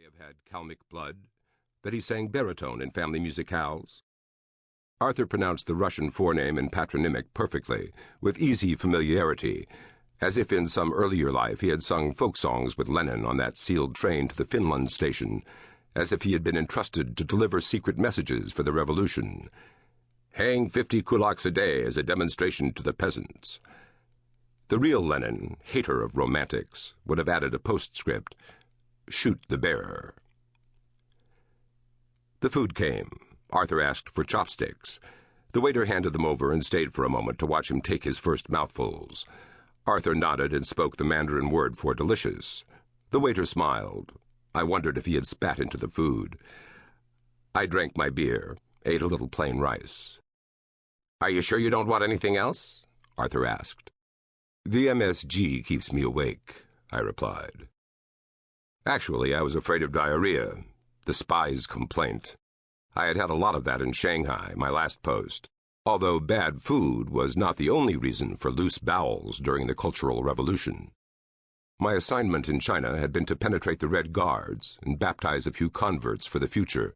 have had Kalmyk blood, that he sang baritone in family musicales. Arthur pronounced the Russian forename and patronymic perfectly, with easy familiarity, as if in some earlier life he had sung folk songs with Lenin on that sealed train to the Finland station, as if he had been entrusted to deliver secret messages for the revolution. Hang 50 kulaks a day as a demonstration to the peasants. The real Lenin, hater of romantics, would have added a postscript, shoot the bearer. The food came. Arthur asked for chopsticks. The waiter handed them over and stayed for a moment to watch him take his first mouthfuls. Arthur nodded and spoke the Mandarin word for delicious. The waiter smiled. I wondered if he had spat into the food. I drank my beer, ate a little plain rice. "Are you sure you don't want anything else?" Arthur asked. "The MSG keeps me awake," I replied. Actually, I was afraid of diarrhea, the spy's complaint. I had had a lot of that in Shanghai, my last post, although bad food was not the only reason for loose bowels during the Cultural Revolution. My assignment in China had been to penetrate the Red Guards and baptize a few converts for the future,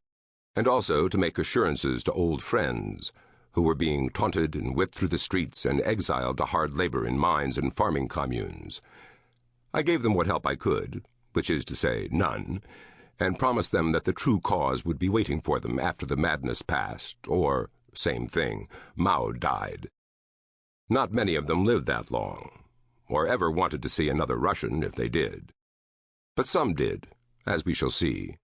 and also to make assurances to old friends who were being taunted and whipped through the streets and exiled to hard labor in mines and farming communes. I gave them what help I could, which is to say, none, and promised them that the true cause would be waiting for them after the madness passed, or, same thing, Mao died. Not many of them lived that long, or ever wanted to see another Russian if they did. But some did, as we shall see.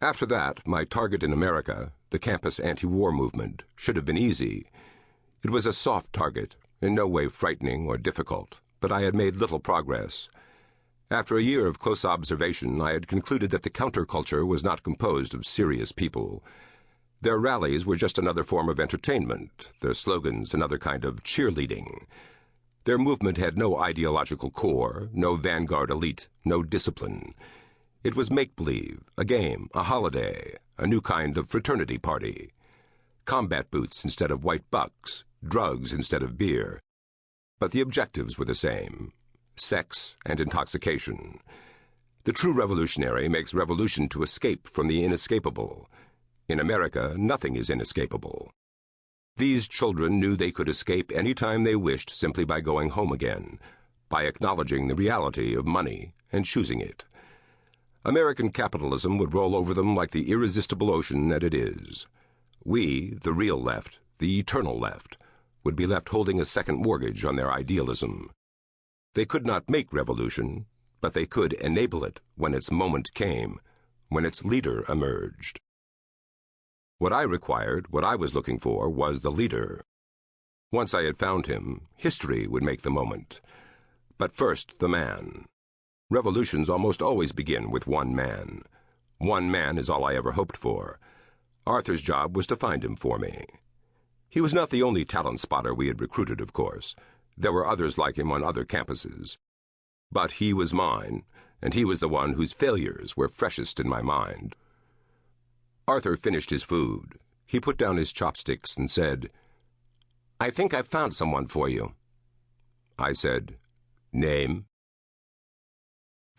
After that, my target in America, the campus anti-war movement, should have been easy. It was a soft target, in no way frightening or difficult, but I had made little progress. After a year of close observation, I had concluded that the counterculture was not composed of serious people. Their rallies were just another form of entertainment, their slogans another kind of cheerleading. Their movement had no ideological core, no vanguard elite, no discipline. It was make-believe, a game, a holiday, a new kind of fraternity party. Combat boots instead of white bucks, drugs instead of beer. But the objectives were the same: sex and intoxication. The true revolutionary makes revolution to escape from the inescapable. In America, nothing is inescapable. These children knew they could escape any time they wished simply by going home again, by acknowledging the reality of money and choosing it. American capitalism would roll over them like the irresistible ocean that it is. We, the real left, the eternal left, would be left holding a second mortgage on their idealism. They could not make revolution, but they could enable it when its moment came, when its leader emerged. What I required, what I was looking for, was the leader. Once I had found him, history would make the moment. But first, the man. Revolutions almost always begin with one man. One man is all I ever hoped for. Arthur's job was to find him for me. He was not the only talent spotter we had recruited, of course. There were others like him on other campuses. But he was mine, and he was the one whose failures were freshest in my mind. Arthur finished his food. He put down his chopsticks and said, "I think I've found someone for you." I said, "Name?"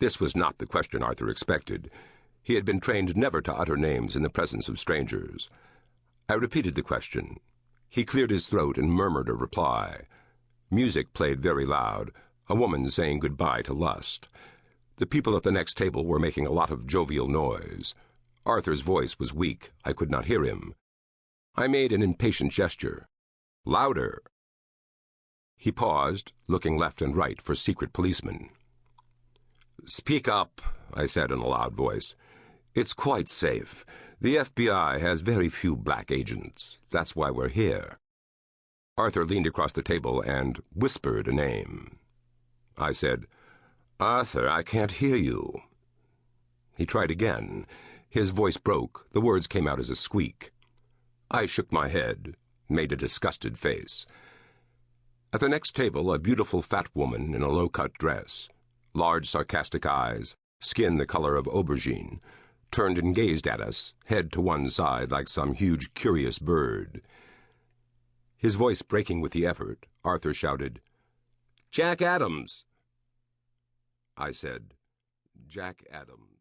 This was not the question Arthur expected. He had been trained never to utter names in the presence of strangers. I repeated the question. He cleared his throat and murmured a reply. Music played very loud, a woman saying goodbye to lust. The people at the next table were making a lot of jovial noise. Arthur's voice was weak. I could not hear him. I made an impatient gesture. "Louder!" He paused, looking left and right for secret policemen. "Speak up," I said in a loud voice. "It's quite safe. The FBI has very few black agents. That's why we're here." Arthur leaned across the table and whispered a name. I said, "Arthur, I can't hear you." He tried again. His voice broke. The words came out as a squeak. I shook my head, made a disgusted face. At the next table, a beautiful fat woman in a low-cut dress, large sarcastic eyes, skin the color of aubergine, turned and gazed at us, head to one side like some huge curious bird. His voice breaking with the effort, Arthur shouted, "Jack Adams!" I said, "Jack Adams."